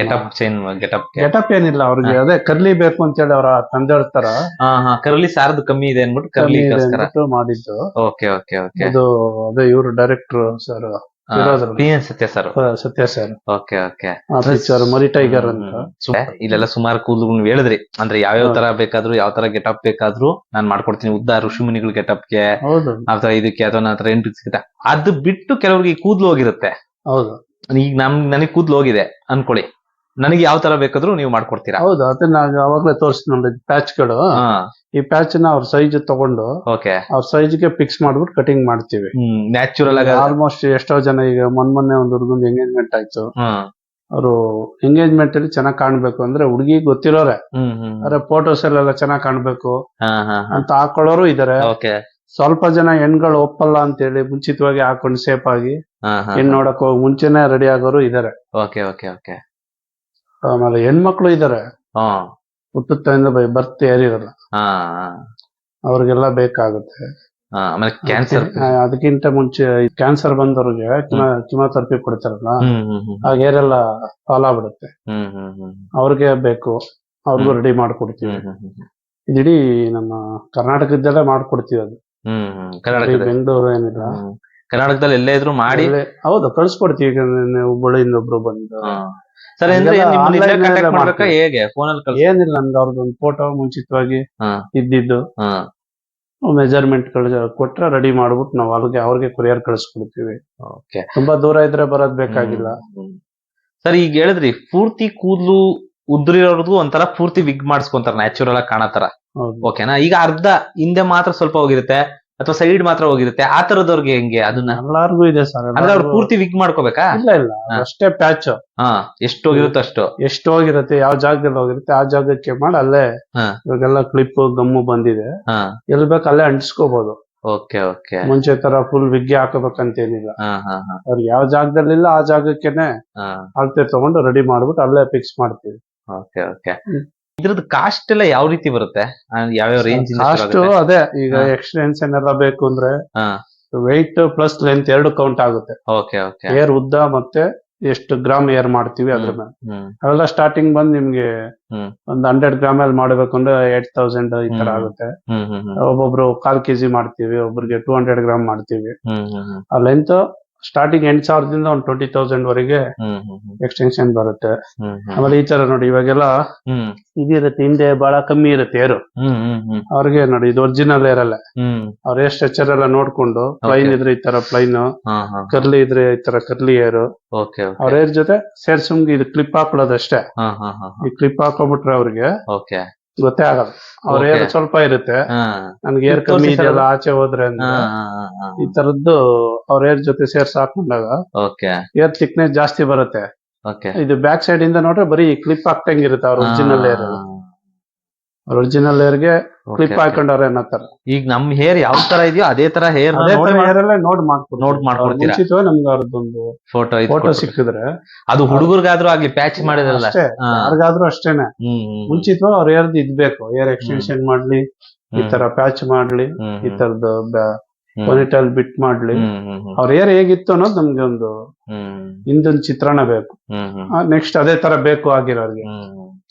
ಗೆಟಪ್ ಏನಿಲ್ಲ ಅವ್ರಿಗೆ, ಅದೇ ಕರ್ಲಿ ಬೇಕು ಅಂತ ಹೇಳಿ ಅವ್ರ ತಂದೆ ತರ ಕರ್ಲಿ ಸಾರದು ಕಮ್ಮಿ ಇದೆ ಅನ್ಬಿಟ್ಟು ಕರ್ಲಿ ಮಾಡಿದ್ದು. ಅದು ಅದೇ ಇವ್ರು ಡೈರೆಕ್ಟರ್ ಸರ್ ಸತ್ಯ ಸರ್ ಮರಿ ಟೈಗರ್ ಅಂತ. ಇಲ್ಲೆಲ್ಲ ಸುಮಾರು ಕೂದಲು ಹೇಳಿದ್ರಿ, ಅಂದ್ರೆ ಯಾವ್ಯಾವ ತರ ಬೇಕಾದ್ರೂ, ಯಾವ ತರ ಗೆಟಪ್ ಬೇಕಾದ್ರೂ ನಾನ್ ಮಾಡ್ಕೊಡ್ತೀನಿ. ಉದ್ದ ಋಷಿಮುನಿಗಳ ಗೆಟಪ್ಗೆ, ಆ ತರ ಇದಕ್ಕೆ ಅಥವಾ ಆತರ ಎಂಟ್ರಿ ಸಿಗುತ್ತೆ. ಅದು ಬಿಟ್ಟು ಕೆಲವ್ರಿಗೆ ಕೂದಲು ಹೋಗಿರುತ್ತೆ, ಹೌದು. ಈಗ ನನಗೆ ಕೂದ್ಲು ಹೋಗಿದೆ ಅನ್ಕೊಳ್ಳಿ, ನನಗೆ ಯಾವ ತರ ಬೇಕಾದ್ರೂ ನೀವು ಮಾಡ್ಕೊಡ್ತೀರಾ? ಹೌದು, ಅದನ್ನ ಅವಾಗ್ಲೇ ತೋರಿಸ್ತೀನಿ ಪ್ಯಾಚ್ಗಳು. ಈ ಪ್ಯಾಚ್ ನ ಅವ್ರ ಸೈಜ್ ತಗೊಂಡು ಅವ್ರ ಸೈಜ್ಗೆ ಫಿಕ್ಸ್ ಮಾಡ್ಬಿಟ್ಟು ಕಟಿಂಗ್ ಮಾಡ್ತೀವಿ ನ್ಯಾಚುರಲ್ ಆಗಿ. ಆಲ್ಮೋಸ್ಟ್ ಎಷ್ಟೋ ಜನ ಈಗ ಮೊನ್ನೆ ಒಂದು ಹುಡುಗಂದು ಎಂಗೇಜ್ಮೆಂಟ್ ಆಯ್ತು. ಅವರು ಎಂಗೇಜ್ಮೆಂಟ್ ಅಲ್ಲಿ ಚೆನ್ನಾಗ್ ಕಾಣ್ಬೇಕು ಅಂದ್ರೆ ಹುಡುಗಿ ಗೊತ್ತಿರೋರೆ, ಅರೆ ಫೋಟೋಸ್ ಎಲ್ಲ ಚೆನ್ನಾಗ್ ಕಾಣ್ಬೇಕು ಅಂತ ಹಾಕೊಳ್ಳೋರು ಇದಾರೆ. ಸ್ವಲ್ಪ ಜನ ಹೆಣ್ಗಳು ಒಪ್ಪಲ್ಲ ಅಂತೇಳಿ ಮುಂಚಿತವಾಗಿ ಹಾಕೊಂಡು ಸೇಫ್ ಆಗಿ ಹೆಣ್ ನೋಡಕ್ ಹೋಗಿ ಮುಂಚೆನೆ ರೆಡಿ ಆಗೋರು ಇದಾರೆ. ಆಮೇಲೆ ಹೆಣ್ಮಕ್ಳು ಇದಾರೆ, ಹುಟ್ಟುತ್ತಿಂದ ಬರ್ತ್ ಯಾರಿರಲ್ಲ, ಅವ್ರಿಗೆಲ್ಲ ಬೇಕಾಗುತ್ತೆ. ಅದಕ್ಕಿಂತ ಮುಂಚೆ ಕ್ಯಾನ್ಸರ್ ಬಂದವ್ರಿಗೆ ಕಿಮೋಥೆರಪಿ ಕೊಡ್ತಾರಲ್ಲ, ಆ ಹೇರ್ ಎಲ್ಲ ಫಾಲ್ ಆಗ್ಬಿಡುತ್ತೆ, ಅವ್ರಿಗೆ ಬೇಕು, ಅವ್ರಿಗೂ ರೆಡಿ ಮಾಡ್ಕೊಡ್ತೀವಿ. ಇದಿಡೀ ನಮ್ಮ ಕರ್ನಾಟಕದಲ್ಲೇ ಮಾಡ್ಕೊಡ್ತೀವಿ. ಅದು ಬೆಂಗಳೂರು ಏನಿಲ್ಲ, ಕರ್ನಾಟಕದಲ್ಲಿ ಎಲ್ಲೇ ಇದ್ರು ಮಾಡಿ. ಹೌದು, ಕಳ್ಸ್ಕೊಡ್ತೀವಿ. ಈಗ ಹುಬ್ಬಳ್ಳಿಯಿಂದ ಒಬ್ರು ಬಂದು ಏನಿಲ್ಲ, ನಮ್ಗೆ ಅವ್ರದ್ದೊಂದು ಫೋಟೋ ಮುಂಚಿತವಾಗಿ ಇದ್ದಿದ್ದು ಮೆಜರ್ಮೆಂಟ್ ಕೊಟ್ರೆ ರೆಡಿ ಮಾಡ್ಬಿಟ್ಟು ನಾವು ಅವ್ರಿಗೆ ಕೊರಿಯರ್ ಕಳಿಸ್ಕೊಡ್ತೀವಿ. ತುಂಬಾ ದೂರ ಇದ್ರೆ ಬರೋದ್ ಬೇಕಾಗಿಲ್ಲ. ಸರ್, ಈಗ ಹೇಳಿದ್ರಿ ಪೂರ್ತಿ ಕೂದ್ಲು ಉದ್ರಿರೋರ್ಗು ಒಂಥರ ಪೂರ್ತಿ ವಿಗ್ ಮಾಡಿಸ್ಕೊಂತಾರ ನ್ಯಾಚುರಲ್ ಆಗಿ ಕಾಣತಾರ, ಓಕೆನಾ? ಈಗ ಅರ್ಧ ಹಿಂದೆ ಮಾತ್ರ ಸ್ವಲ್ಪ ಹೋಗಿರುತ್ತೆ ಅಥವಾ ಸೈಡ್ ಮಾತ್ರ ಹೋಗಿರುತ್ತೆ, ಆ ತರದವ್ರಿಗೆ ಹೆಂಗೆ? ಅದನ್ನ ಎಲ್ಲಾರ್ಗು ಇದೆ ಸರ್. ಅಂದ್ರೆ ಅವ್ರು ಪೂರ್ತಿ ವಿಗ್ ಮಾಡ್ಕೋಬೇಕಾ? ಇಲ್ಲ, ಅಷ್ಟೇ ಪ್ಯಾಚ್. ಎಷ್ಟು ಹೋಗಿರುತ್ತೆ ಎಷ್ಟು ಹೋಗಿರುತ್ತೆ, ಯಾವ ಜಾಗದಲ್ಲಿ ಹೋಗಿರುತ್ತೆ ಆ ಜಾಗಕ್ಕೆ ಮಾಡಿ ಅಲ್ಲೇ. ಇವಾಗೆಲ್ಲ ಕ್ಲಿಪ್ ಗಮ್ಮು ಬಂದಿದೆ, ಎಲ್ಲಿ ಬೇಕು ಅಲ್ಲೇ ಅಂಟಿಸ್ಕೋಬಹುದು. ಮುಂಚೆ ತರ ಫುಲ್ ವಿಗ್ಗೆ ಹಾಕೋಬೇಕಂತೇನಿಲ್ಲ. ಅವ್ರಿಗೆ ಯಾವ ಜಾಗದಲ್ಲಿಲ್ಲ ಆ ಜಾಗಕ್ಕೆನೆ ಅಳತೆ ತಗೊಂಡು ರೆಡಿ ಮಾಡ್ಬಿಟ್ಟು ಅಲ್ಲೇ ಫಿಕ್ಸ್ ಮಾಡ್ತೀವಿ. ಇದ್ರದ್ದು ಕಾಸ್ಟ್ ಎಲ್ಲ ಯಾವ ರೀತಿ ಬರುತ್ತೆ? ಯಾವ್ಯಾವ ರೇಂಜ್? ಕಾಸ್ಟ್ ಅದೇ, ಈಗ ಎಕ್ಸ್ಟೆನ್ಷನ್ ಎಲ್ಲ ಬೇಕು ಅಂದ್ರೆ ವೆಯ್ಟ್ ಪ್ಲಸ್ ಲೆಂತ್ 2 ಕೌಂಟ್ ಆಗುತ್ತೆ. ಏರ್ ಉದ್ದ ಮತ್ತೆ ಎಷ್ಟು ಗ್ರಾಮ್ ಏರ್ ಮಾಡ್ತೀವಿ ಅದ್ರ ಮೇಲೆ. ಅವೆಲ್ಲ ಸ್ಟಾರ್ಟಿಂಗ್ ಬಂದ್ ನಿಮ್ಗೆ ಒಂದ್ 100 ಗ್ರಾಮ್ ಅಲ್ಲಿ ಮಾಡ್ಬೇಕು ಅಂದ್ರೆ 8000 ಈ ತರ ಆಗುತ್ತೆ. ಒಬ್ಬೊಬ್ರು 1/4 kg ಮಾಡ್ತೀವಿ, ಒಬ್ರಿಗೆ 200 ಗ್ರಾಮ್ ಮಾಡ್ತೀವಿ. ಆ ಲೆಂತ್ ಸ್ಟಾರ್ಟಿಂಗ್ 8,000ದಿಂದ ಒಂದು 20,000 ವರೆಗೆ ಎಕ್ಸ್ಟೆನ್ಷನ್ ಬರುತ್ತೆ. ಆಮೇಲೆ ಈ ತರ ನೋಡಿ, ಇವಾಗೆಲ್ಲ ಇದಿರುತ್ತೆ, ಹಿಂದೆ ಬಹಳ ಕಮ್ಮಿ ಇರುತ್ತೆ ಏರು. ಅವ್ರಿಗೆ ನೋಡಿ, ಇದು ಒರಿಜಿನಲ್ ಏರ್ ಅಲ್ಲ. ಅವ್ರ ಏರ್ ಸ್ಟ್ರಕ್ಚರ್ ಎಲ್ಲ ನೋಡ್ಕೊಂಡು ಪ್ಲೈನ್ ಇದ್ರೆ ಈ ತರ ಪ್ಲೈನ್, ಕರ್ಲಿ ಇದ್ರೆ ಈ ತರ ಕರ್ಲಿ ಏರು, ಅವ್ರ ಏರ್ ಜೊತೆ ಸೇರ್ಸಂಗ್ ಇದು ಕ್ಲಿಪ್ ಹಾಕೊಳ್ಳೋದಷ್ಟೇ. ಈ ಕ್ಲಿಪ್ ಹಾಕೊಂಡ್ಬಿಟ್ರೆ ಅವ್ರಿಗೆ ಗೊತ್ತೇ ಆಗಲ್ಲ. ಅವ್ರ ಏರ್ ಸ್ವಲ್ಪ ಇರುತ್ತೆ, ನನ್ಗೆ ಏರ್ ಕಮ್ಮಿ ಇದೆಯಲ್ಲ ಆಚೆ ಹೋದ್ರೆ ಅಂದ್ರೆ ಈ ತರದ್ದು ಅವ್ರ ಏರ್ ಜೊತೆ ಸೇರ್ಸ್ ಹಾಕೊಂಡಾಗ ಏರ್ ಥಿಕ್ನೆಸ್ ಜಾಸ್ತಿ ಬರುತ್ತೆ. ಇದು ಬ್ಯಾಕ್ ಸೈಡ್ ಇಂದ ನೋಡ್ರೆ ಬರೀ ಕ್ಲಿಪ್ ಹಾಕ್ತಂಗಿರುತ್ತೆ ಅವ್ರ ಒರಿಜಿನಲ್ ಏರ್. ಒರಿಜಿನಲ್ ಏರ್ಗೆ ಕ್ಲಿಪ್ ಹಾಕೊಂಡವ್ರೆ ಅನ್ನತ್ತಾರೆ. ಈಗ ನಮ್ ಹೇರ್ ಯಾವ ತರ ಇದೆಯೋ ಅದೇ ತರ ಹೇರ್ ನೋಡ್ ಮಾಡ್ಕೊಡ್ತೀವಿ. ನಮ್ಗೆ ಅವ್ರದ್ದೊಂದು ಫೋಟೋ ಸಿಕ್ಕಿದ್ರೆ ಅದು ಹುಡುಗರ್ಗಾದ್ರೂ ಆಗ್ಲಿ ಪ್ಯಾಚ್ ಮಾಡಿದ್ರಲ್ಲ, ಯಾರಿಗಾದ್ರೂ ಅಷ್ಟೇನೆ ಮುಂಚಿತವಾಗಿ ಅವ್ರ ಏರ್ದು ಇದ್ಬೇಕು. ಏರ್ ಎಕ್ಸ್ಟೆನ್ಷನ್ ಮಾಡ್ಲಿ, ಈ ತರ ಪ್ಯಾಚ್ ಮಾಡ್ಲಿ, ಈ ತರದ್ದು ಪೊನಿಟೈಲ್ ಬಿಟ್ ಮಾಡ್ಲಿ, ಅವ್ರ ಏರ್ ಹೇಗಿತ್ತು ಅನ್ನೋದು ನಮ್ಗೆ ಒಂದು ಹಿಂದೊಂದು ಚಿತ್ರಣ ಬೇಕು. ನೆಕ್ಸ್ಟ್ ಅದೇ ತರ ಬೇಕು ಆಗಿರೋರ್ಗೆ.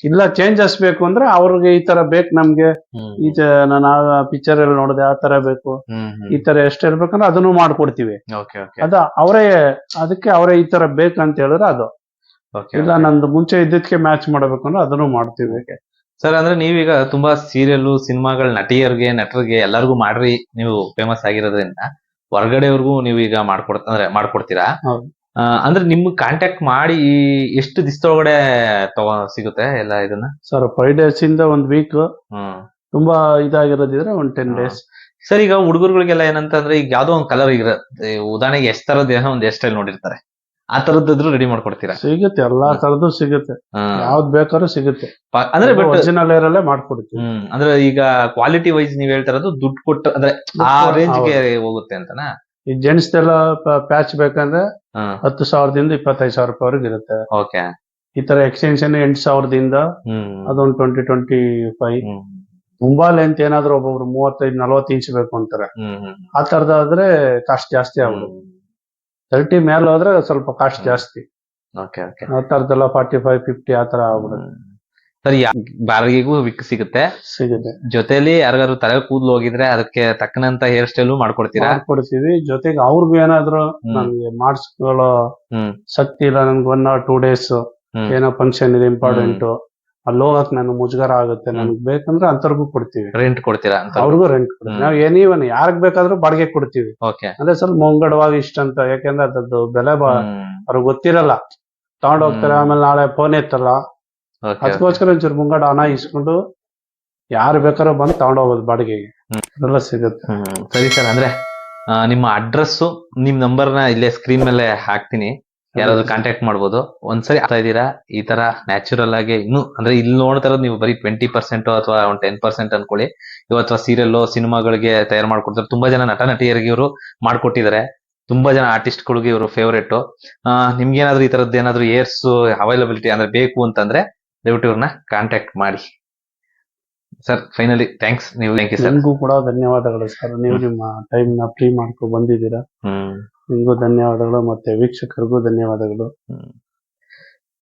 ಇಲ್ಲ ಚೇಂಜಸ್ ಬೇಕು ಅಂದ್ರೆ ಅವ್ರಿಗೆ ಈ ತರ ಬೇಕು, ನಮ್ಗೆ ಈ ನಾನು ಪಿಕ್ಚರ್ ಅಲ್ಲಿ ನೋಡಿದೆ ಆ ತರ ಬೇಕು, ಈ ತರ ಎಷ್ಟ ಇರ್ಬೇಕಂದ್ರೆ ಅದನ್ನು ಮಾಡ್ಕೊಡ್ತೀವಿ. ಅದ ಅದಕ್ಕೆ ಅವರೇ ಈ ತರ ಬೇಕಂತ ಹೇಳಿದ್ರೆ ಅದು. ಇಲ್ಲ ನಂದು ಮುಂಚೆ ಇದ್ದಕ್ಕೆ ಮ್ಯಾಚ್ ಮಾಡ್ಬೇಕು ಅಂದ್ರೆ ಅದನ್ನು ಮಾಡ್ತೀವಿ. ಸರ್, ಅಂದ್ರೆ ನೀವೀಗ ತುಂಬಾ ಸೀರಿಯಲ್ ಸಿನಿಮಾಗಳ ನಟರಿಗೆ ಎಲ್ಲರಿಗೂ ಮಾಡ್ರಿ, ನೀವು ಫೇಮಸ್ ಆಗಿರೋದ್ರಿಂದ ಹೊರಗಡೆವರೆಗೂ ನೀವು ಈಗ ಮಾಡ್ಕೊಡ್ತೀರಾ? ಅಂದ್ರೆ ನಿಮ್ಗೆ ಕಾಂಟ್ಯಾಕ್ಟ್ ಮಾಡಿ ಎಷ್ಟು ದಿವಸದೊಳಗಡೆ ಸಿಗುತ್ತೆ ಎಲ್ಲ ಇದನ್ನ? ಸರ್, 5 days ಇಂದ 1 week. ತುಂಬಾ ಇದಾಗಿರೋದಿದ್ರೆ 10 days. ಸರ್, ಈಗ ಹುಡುಗರುಗಳಿಗೆಲ್ಲ ಏನಂತಂದ್ರೆ ಈಗ ಯಾವ್ದೋ ಒಂದ್ ಕಲರ್ ಇರುತ್ತೆ, ಉದಾಹರಣೆಗೆ ಎಷ್ಟ್ ತರದ್ ಒಂದ್ ಹೇರ್ ಸ್ಟೈಲ್ ನೋಡಿರ್ತಾರೆ, ಆ ತರದ್ದಾದ್ರೂ ರೆಡಿ ಮಾಡ್ಕೊಡ್ತೀರಾ? ಸಿಗುತ್ತೆ, ಎಲ್ಲಾ ತರದ್ದು ಸಿಗುತ್ತೆ, ಯಾವ್ದು ಬೇಕಾದ್ರೂ ಸಿಗುತ್ತೆ. ಅಂದ್ರೆ ಒರಿಜಿನಲ್ ಏರ್ ಅಲ್ಲೇ ಮಾಡ್ಕೊಡ್ತೀವಿ. ಅಂದ್ರೆ ಈಗ ಕ್ವಾಲಿಟಿ ವೈಸ್ ನೀವ್ ಹೇಳ್ತಾರದು ದುಡ್ಡು ಕೊಟ್ಟು ಅಂದ್ರೆ ಆ ರೇಂಜ್ ಗೆ ಹೋಗುತ್ತೆ ಅಂತನಾ? ಈ ಜೆಂಟ್ಸ್ ಎಲ್ಲ ಪ್ಯಾಚ್ ಬೇಕಂದ್ರೆ 10,000ದಿಂದ 25,000 ರೂಪಾಯಿವರೆಗೆ ಇರುತ್ತೆ. ಈ ತರ ಎಕ್ಸ್ಟೆನ್ಷನ್ 8,000ದಿಂದ ಅದೊಂದು 20-25. ತುಂಬಾ ಲೆಂತ್ ಏನಾದ್ರು ಒಬ್ಬೊಬ್ರು 35-40 ಇಂಚ್ ಬೇಕು ಅಂತಾರೆ. ಆ ತರದಾದ್ರೆ ಕಾಸ್ಟ್ ಜಾಸ್ತಿ ಆಗ್ಬಿಡುತ್ತೆ. 30 ಮೇಲೆ ಹೋದ್ರೆ ಸ್ವಲ್ಪ ಕಾಸ್ಟ್ ಜಾಸ್ತಿ. ಆ ತರದೆಲ್ಲ 45-50 ಆ ತರ ಆಗ್ಬಿಡುತ್ತೆ. ಸರಿ, ಬಾರಿಗೆಗೂ ವಿಕ್ ಸಿಗುತ್ತೆ. ಜೊತೆಲಿ ಯಾರಿಗಾದ್ರು ತಲೆ ಕೂದಲು ಹೋಗಿದ್ರೆ ಅದಕ್ಕೆ ತಕ್ಕನಂತ ಹೇರ್ ಸ್ಟೈಲ್ ಮಾಡ್ಕೊಡ್ತೀವಿ. ಜೊತೆಗೆ ಅವ್ರಿಗೂ ಏನಾದ್ರು ನನ್ಗೆ ಮಾಡಿಸ್ಕೊಳ್ಳೋ ಶಕ್ತಿ ಇಲ್ಲ, ನನ್ಗೆ 1 or 2 days ಏನೋ ಫಂಕ್ಷನ್ ಇದೆ ಇಂಪಾರ್ಟೆಂಟ್, ಅಲ್ಲಿ ಹೋಗಕ್ ನಾನು ಮುಜುಗರ ಆಗುತ್ತೆ, ನನ್ಗೆ ಬೇಕಂದ್ರೆ ಅಂತವ್ರಿಗೂ ಕೊಡ್ತೀವಿ, ರೆಂಟ್ ಕೊಡ್ತೀರಾ ಅಂತ? ಅವ್ರಿಗೂ ರೆಂಟ್ ಕೊಡ್ತೀವಿ. ನಾವು ಏನಿವನ್ ಯಾರಿಗ್ ಬೇಕಾದ್ರೂ ಬಾಡಿಗೆ ಕೊಡ್ತೀವಿ. ಓಕೆ. ಅಂದ್ರೆ ಸ್ವಲ್ಪ ಮುಂಗಡವಾಗಿ ಇಷ್ಟ ಅಂತ, ಯಾಕೆಂದ್ರೆ ಅದ್ರದ್ದು ಬೆಲೆ ಅವ್ರಿಗೆ ಗೊತ್ತಿರಲ್ಲ, ತಗೊಂಡ್ ಹೋಗ್ತಾರೆ, ಆಮೇಲೆ ನಾಳೆ ಫೋನ್ ಎತ್ತಲ್ಲ. ಅದಕ್ಕೋಸ್ಕರ ಒಂಚೂರು ಮುಂಗಡ ಹಣ ಇಸ್ಕೊಂಡು ಯಾರು ಬೇಕಾದ್ರೂ ಬಂದು ತಗೊಂಡ್ ಹೋಗ್ಬೋದು ಬಾಡಿಗೆಗೆ, ಅದೆಲ್ಲ ಸಿಗುತ್ತೆ. ಸರಿ ಸರ್, ಅಂದ್ರೆ ನಿಮ್ಮ ಅಡ್ರೆಸ್, ನಿಮ್ ನಂಬರ್ನ ಇಲ್ಲೇ ಸ್ಕ್ರೀನ್ ಮೇಲೆ ಹಾಕ್ತೀನಿ, ಯಾರಾದ್ರೂ ಕಾಂಟ್ಯಾಕ್ಟ್ ಮಾಡ್ಬೋದು. ಒಂದ್ಸರಿ ಆಗ್ತಾ ಇದೀರಾ ಈ ತರ ನ್ಯಾಚುರಲ್ ಆಗಿ, ಇನ್ನು ಅಂದ್ರೆ ಇಲ್ಲಿ ನೋಡ್ತಾ ಇರೋದು ನೀವು ಬರೀ 20% ಅಥವಾ ಒಂದು 10% ಅನ್ಕೊಳ್ಳಿ. ಇವತ್ತು ಸೀರಿಯಲ್ ಸಿನಿಮಾಗಳಿಗೆ ತಯಾರು ಮಾಡ್ಕೊಡ್ತಾರೆ, ತುಂಬಾ ಜನ ನಟ ನಟಿಯರಿಗೆ ಇವರು ಮಾಡ್ಕೊಟ್ಟಿದ್ದಾರೆ, ತುಂಬಾ ಜನ ಆರ್ಟಿಸ್ಟ್ ಗಳಿಗೆ ಇವರು ಫೇವರೇಟ್. ನಿಮ್ಗೇನಾದ್ರೂ ಈ ತರದ್ದು ಏನಾದ್ರು ಏರ್ಸ್ ಅವೈಲಬಿಲಿಟಿ ಅಂದ್ರೆ ಬೇಕು ಅಂತಂದ್ರೆ ದಯವಿಟ್ಟು ಇವ್ರನ್ನ ಕಾಂಟ್ಯಾಕ್ಟ್ ಮಾಡಿ. Sir finally thanks. Thank you sir. ನಿಮ್ಗೂ ಕೂಡ ಧನ್ಯವಾದಗಳು ಸರ್, ನೀವು ನಿಮ್ಮ ಟೈಮ್ ನ ಫ್ರೀ ಮಾಡ್ಕೊಂಡು ಬಂದಿದ್ದೀರಾ. ನಿಮ್ಗೂ ಧನ್ಯವಾದಗಳು, ಮತ್ತೆ ವೀಕ್ಷಕರಿಗೂ ಧನ್ಯವಾದಗಳು.